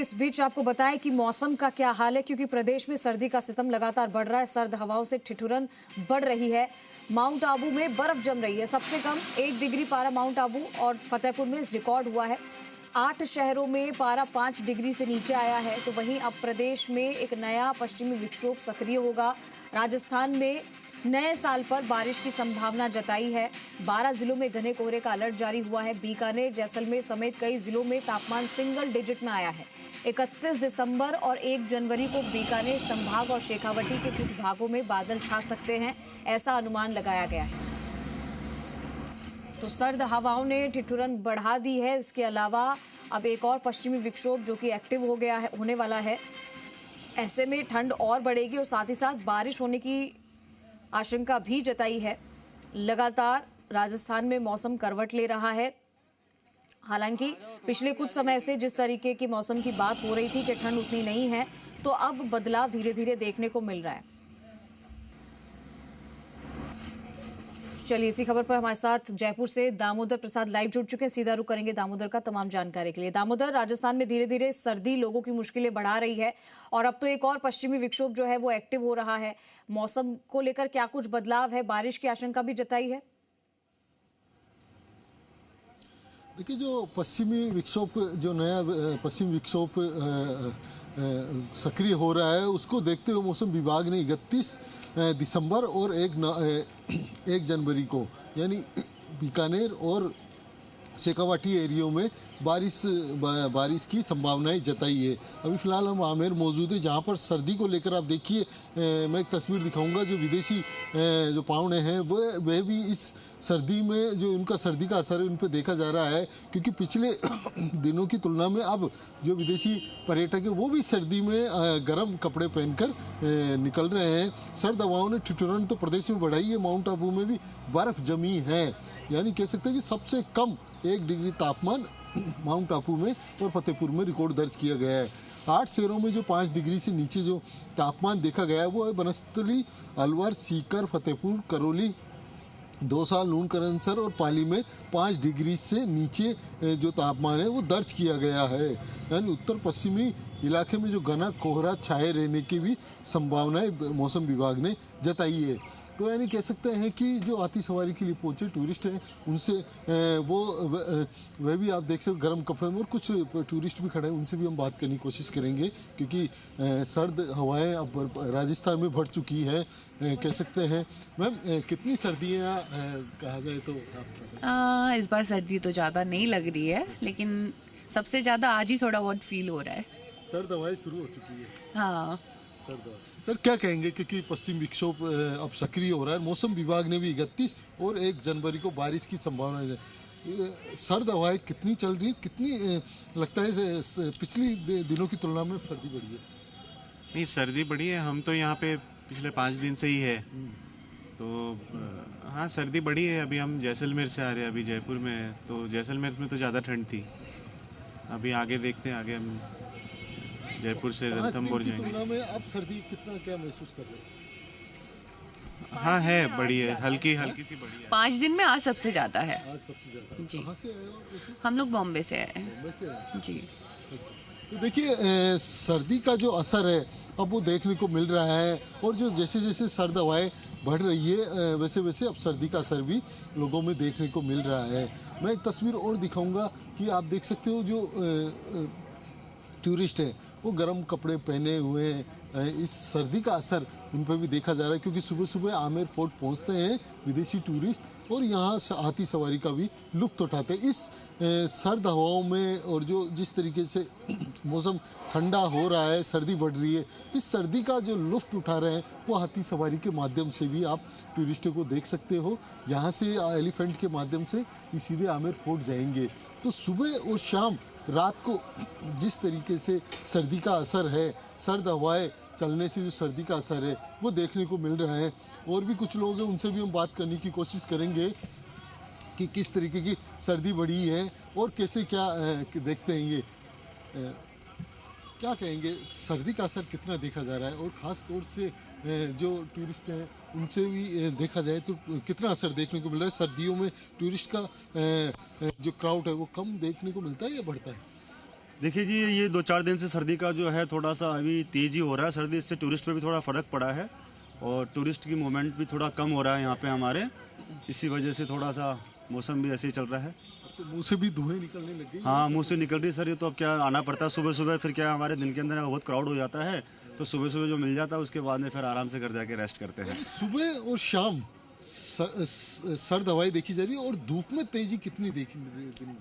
इस बीच आपको बताएं कि मौसम का क्या हाल है, क्योंकि प्रदेश में सर्दी का सितम लगातार बढ़ रहा है। सर्द हवाओं से ठिठुरन बढ़ रही है। माउंट आबू में बर्फ जम रही है। सबसे कम 1 डिग्री पारा माउंट आबू और फतेहपुर में रिकॉर्ड हुआ है। 8 शहरों में पारा 5 डिग्री से नीचे आया है। तो वहीं अब प्रदेश में एक नया पश्चिमी विक्षोभ सक्रिय होगा। राजस्थान में नए साल पर बारिश की संभावना जताई है। 12 जिलों में घने कोहरे का अलर्ट जारी हुआ है। बीकानेर, जैसलमेर समेत कई जिलों में तापमान सिंगल डिजिट में आया है। 31 दिसंबर और 1 जनवरी को बीकानेर संभाग और शेखावटी के कुछ भागों में बादल छा सकते हैं, ऐसा अनुमान लगाया गया है। तो सर्द हवाओं ने ठिठुरन बढ़ा दी है। इसके अलावा अब एक और पश्चिमी विक्षोभ जो कि एक्टिव हो गया है, होने वाला है। ऐसे में ठंड और बढ़ेगी और साथ ही साथ बारिश होने की आशंका भी जताई है। लगातार राजस्थान में मौसम करवट ले रहा है। हालांकि पिछले कुछ समय से जिस तरीके की मौसम की बात हो रही थी कि ठंड उतनी नहीं है, तो अब बदलाव धीरे धीरे देखने को मिल रहा है। चलिए, इसी खबर पर हमारे साथ जयपुर से दामोदर प्रसाद लाइव जुड़ चुके हैं। सीधा रुख करेंगे दामोदर का तमाम जानकारी के लिए। दामोदर, राजस्थान में धीरे धीरे सर्दी लोगों की मुश्किलें बढ़ा रही है और अब तो एक और पश्चिमी विक्षोभ जो है वो एक्टिव हो रहा है। मौसम को लेकर क्या कुछ बदलाव है? बारिश की आशंका भी जताई है। देखिए, जो पश्चिमी विक्षोभ, जो नया पश्चिमी विक्षोभ सक्रिय हो रहा है, उसको देखते हुए मौसम विभाग ने 31 दिसंबर और 1 जनवरी को यानी बीकानेर और शेखावाटी एरियो में बारिश की संभावनाएं जताई है। अभी फिलहाल हम आमेर मौजूद है, जहां पर सर्दी को लेकर आप देखिए, मैं एक तस्वीर दिखाऊंगा। जो विदेशी जो पाहुणे हैं वह भी इस सर्दी में, जो उनका सर्दी का असर है उन पर देखा जा रहा है, क्योंकि पिछले दिनों की तुलना में अब जो विदेशी पर्यटक है वो भी सर्दी में गर्म कपड़े पहनकर निकल रहे हैं। सर्द हवाओं ने ठिठुरन तो प्रदेश में बढ़ाई है। माउंट आबू में भी बर्फ जमी है, यानी कह सकते हैं कि सबसे कम 1 डिग्री तापमान माउंट आबू में और फतेहपुर में रिकॉर्ड दर्ज किया गया है। 8 शहरों में जो 5 डिग्री से नीचे जो तापमान देखा गया है वो है बनस्थली, अलवर, सीकर, फतेहपुर, करौली, दौसा, लूणकरनसर और पाली में 5 डिग्री से नीचे जो तापमान है वो दर्ज किया गया है। यानी उत्तर पश्चिमी इलाके में जो घना कोहरा छाए रहने की भी संभावनाएं मौसम विभाग ने जताई है। तो यानी कह सकते हैं कि जो हाथी सवारी के लिए पहुंचे टूरिस्ट हैं, उनसे वह भी आप देख सकते गर्म कपड़े में, और कुछ टूरिस्ट भी खड़े हैं, उनसे भी हम बात करने की कोशिश करेंगे, क्योंकि सर्द हवाएं अब राजस्थान में बढ़ चुकी है, कह सकते हैं। मैम, कितनी सर्दियाँ कहा जाए तो इस बार सर्दी तो ज़्यादा नहीं लग रही है, लेकिन सबसे ज़्यादा आज ही थोड़ा बहुत फील हो रहा है। सर्द हवाएं शुरू हो चुकी है। हाँ सर, क्या कहेंगे, क्योंकि पश्चिम विक्षोभ अब सक्रिय हो रहा है। मौसम विभाग ने भी 31 और 1 जनवरी को बारिश की संभावना है। सर्द हवाएं कितनी चल रही है, कितनी लगता है पिछली दिनों की तुलना में सर्दी बढ़ी है? नहीं, सर्दी बढ़ी है। हम तो यहाँ पे पिछले 5 दिन से ही है, तो हाँ सर्दी बढ़ी है। अभी हम जैसलमेर से आ रहे हैं, अभी जयपुर में है, तो जैसलमेर में तो ज़्यादा ठंड थी। अभी आगे देखते हैं, आगे हम जयपुर से रणथंभौर जाएंगे। तुलना में आप सर्दी कितना क्या महसूस कर रहे हैं? हाँ है, बड़ी है, हल्की सी बड़ी है। 5 दिन में आज सबसे ज्यादा है। आज सबसे ज्यादा जी। कहाँ से आए हो वैसे? हम लोग बॉम्बे से आए हैं। बॉम्बे से आए? जी। तो देखिए, सर्दी का जो असर है अब वो देखने को मिल रहा है, और जो जैसे जैसे सर्द हवाएं बढ़ रही है वैसे वैसे अब सर्दी का असर भी लोगों में देखने को मिल रहा है। मैं एक तस्वीर और दिखाऊंगा कि आप देख सकते हो, जो टूरिस्ट है वो गर्म कपड़े पहने हुए हैं। इस सर्दी का असर उन पर भी देखा जा रहा है, क्योंकि सुबह सुबह आमेर फोर्ट पहुंचते हैं विदेशी टूरिस्ट और यहाँ हाथी सवारी का भी लुत्फ उठाते हैं। इस सर्द हवाओं में, और जो जिस तरीके से मौसम ठंडा हो रहा है, सर्दी बढ़ रही है, इस सर्दी का जो लुत्फ उठा रहे हैं वो हाथी सवारी के माध्यम से भी आप टूरिस्टों को देख सकते हो। यहाँ से एलिफेंट के माध्यम से ये सीधे आमेर फोर्ट जाएंगे। तो सुबह और शाम, रात को जिस तरीके से सर्दी का असर है, सर्द हवाएं चलने से जो सर्दी का असर है वो देखने को मिल रहा है। और भी कुछ लोग हैं, उनसे भी हम बात करने की कोशिश करेंगे कि किस तरीके की सर्दी बढ़ी है और कैसे क्या देखते हैं ये। क्या कहेंगे, सर्दी का असर कितना देखा जा रहा है, और ख़ास तौर से जो टूरिस्ट हैं उनसे भी देखा जाए तो कितना असर देखने को मिल रहा है? सर्दियों में टूरिस्ट का जो क्राउड है वो कम देखने को मिलता है या बढ़ता है? देखिए जी, ये 2-4 दिन से सर्दी का जो है थोड़ा सा अभी तेज ही हो रहा है सर्दी, इससे टूरिस्ट पे भी थोड़ा फ़र्क पड़ा है और टूरिस्ट की मूवमेंट भी थोड़ा कम हो रहा है यहाँ पे हमारे, इसी वजह से थोड़ा सा मौसम भी ऐसे ही चल रहा है। तो मुंह से भी धुएं निकलने लग गई। हाँ, मुंह से निकल रही है सर, ये तो अब क्या आना पड़ता है सुबह सुबह, फिर क्या हमारे दिन के अंदर बहुत क्राउड हो जाता है, तो सुबह सुबह जो मिल जाता है उसके बाद में फिर आराम से घर जाके रेस्ट करते हैं। सुबह और शाम सर्द हवाएं देखी जा रही है और धूप में तेजी कितनी देखी मिल रही है?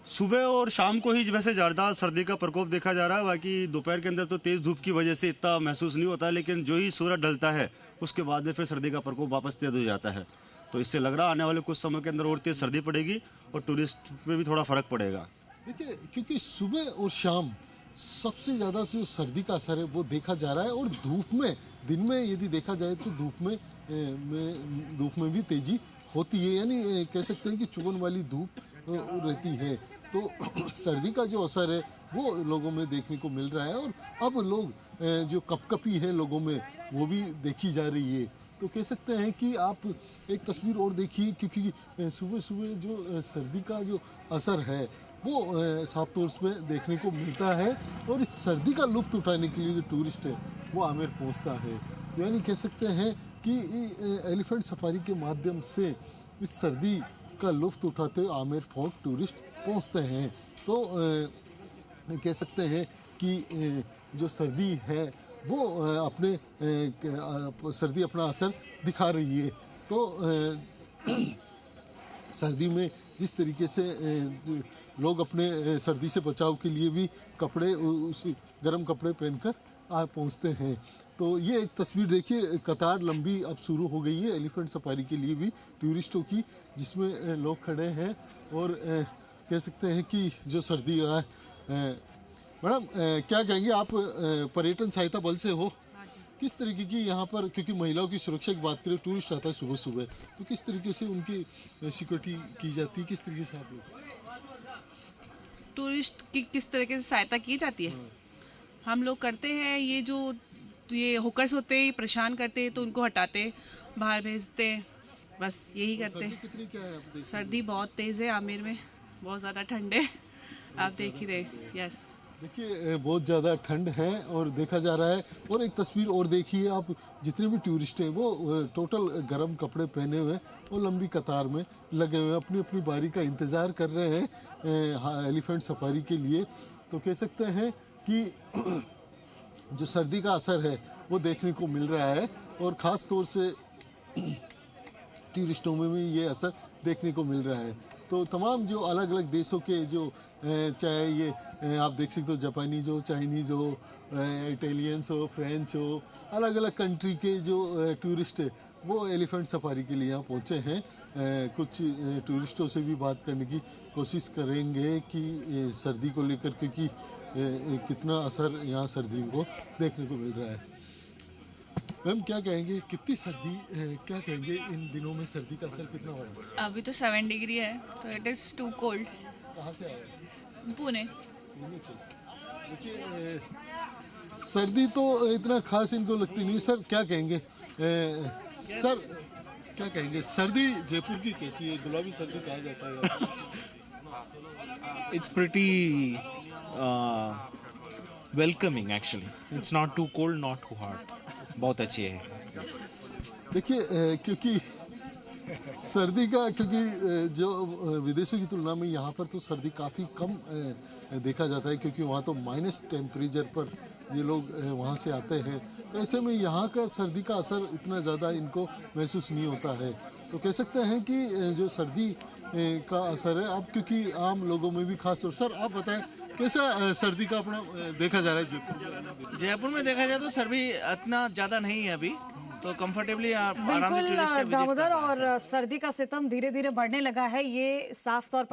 सुबह और शाम को ही वैसे ज़्यादा सर्दी का प्रकोप देखा जा रहा है, बाकी दोपहर के अंदर तो तेज़ धूप की वजह से इतना महसूस नहीं होता, लेकिन जो ही सूरज ढलता है उसके बाद में फिर सर्दी का प्रकोप वापस तेज हो जाता है। तो इससे लग रहा है आने वाले कुछ समय के अंदर और तेज़ सर्दी पड़ेगी और टूरिस्ट पे भी थोड़ा फ़र्क पड़ेगा। देखिए, क्योंकि सुबह और शाम सबसे ज़्यादा जो सर्दी का असर है वो देखा जा रहा है और धूप में, दिन में यदि देखा जाए तो धूप में भी तेजी होती है, यानी कह सकते हैं कि चुभन वाली धूप रहती है। तो सर्दी का जो असर है वो लोगों में देखने को मिल रहा है और अब लोग जो कपकपी है लोगों में वो भी देखी जा रही है। तो कह सकते हैं कि आप एक तस्वीर और देखिए, क्योंकि सुबह सुबह जो सर्दी का जो असर है वो साफ तौर पे देखने को मिलता है और इस सर्दी का लुत्फ उठाने के लिए जो टूरिस्ट है वो आमेर पहुंचता है। यानी कह सकते हैं कि एलिफेंट सफारी के माध्यम से इस सर्दी का लुत्फ उठाते हुए आमेर फोर्ट टूरिस्ट पहुंचते हैं। तो कह सकते हैं कि जो सर्दी है वो सर्दी अपना असर दिखा रही है। तो सर्दी में जिस तरीके से लोग अपने सर्दी से बचाव के लिए भी कपड़े, उस गर्म कपड़े पहनकर पहुंचते हैं। तो ये एक तस्वीर देखिए, कतार लंबी अब शुरू हो गई है एलिफेंट सफारी के लिए भी टूरिस्टों की, जिसमें लोग खड़े हैं और कह सकते हैं कि जो सर्दी है। मैडम, क्या कहेंगे आप, पर्यटन सहायता बल से हो, किस तरीके की यहाँ पर, क्योंकि महिलाओं की सुरक्षा की बात करें, टूरिस्ट आता है सुबह सुबह, तो किस तरीके से उनकी सिक्योरिटी की जाती है, किस तरीके से आप लोग टूरिस्ट की किस तरीके से सहायता की जाती है? हम लोग करते हैं, ये हुकर्स होते हैं, परेशान करते हैं तो उनको हटाते, बाहर भेजते, बस यही करते हैं। कितनी क्या है आप सर्दी बहुत तेज़ है आमेर में, बहुत ज़्यादा ठंड है, आप देख ही रहे। यस, देखिए, बहुत ज़्यादा ठंड है और देखा जा रहा है। और एक तस्वीर और देखिए आप, जितने भी टूरिस्ट हैं वो टोटल गर्म कपड़े पहने हुए और लंबी कतार में लगे हुए हैं, अपनी अपनी बारी का इंतज़ार कर रहे हैं एलिफेंट सफारी के लिए। तो कह सकते हैं कि जो सर्दी का असर है वो देखने को मिल रहा है और ख़ास तौर से टूरिस्टों में भी ये असर देखने को मिल रहा है। तो तमाम जो अलग अलग देशों के जो चाहे ये आप देख सकते हो, जापानीज हो, चाइनीज़ हो, इटालियंस हो, फ्रेंच हो, अलग अलग कंट्री के जो टूरिस्ट है वो एलिफेंट सफारी के लिए यहाँ पहुँचे हैं। कुछ टूरिस्टों से भी बात करने की कोशिश करेंगे कि सर्दी को लेकर, क्योंकि कितना असर यहाँ सर्दी को देखने को मिल रहा है। मैम, क्या कहेंगे, कितनी सर्दी, क्या कहेंगे इन दिनों में सर्दी का असर कितना हो रहा है? अभी तो 7 डिग्री है, तो इट इज़ टू कोल्ड। कहाँ से आया? पुणे। पुणे से। देखिए, सर्दी तो इतना खास इनको लगती नहीं। सर, क्या कहेंगे, सर क्या कहेंगे, सर्दी जयपुर की कैसी है? गुलाबी सर्दी कहा जाता है। It's pretty welcoming actually. It's not too cold, not too hot. बहुत अच्छी है। देखिए, क्योंकि सर्दी का, क्योंकि जो विदेशों की तुलना में यहाँ पर तो सर्दी काफ़ी कम देखा जाता है, क्योंकि वहाँ तो माइनस टेम्परेचर पर ये लोग वहाँ से आते हैं। तो ऐसे में यहाँ का सर्दी का असर इतना ज़्यादा इनको महसूस नहीं होता है। तो कह सकते हैं कि जो सर्दी का असर है अब, क्योंकि आम लोगों में भी खास तौर। सर, आप बताएं कैसा सर्दी का अपना देखा जा रहा है जयपुर? जयपुर में देखा जाए तो सर्दी इतना ज़्यादा नहीं है अभी, तो कंफर्टेबली आराम से बिल्कुल दामोदर, और सर्दी का सितम धीरे धीरे बढ़ने लगा है, ये साफ तौर पर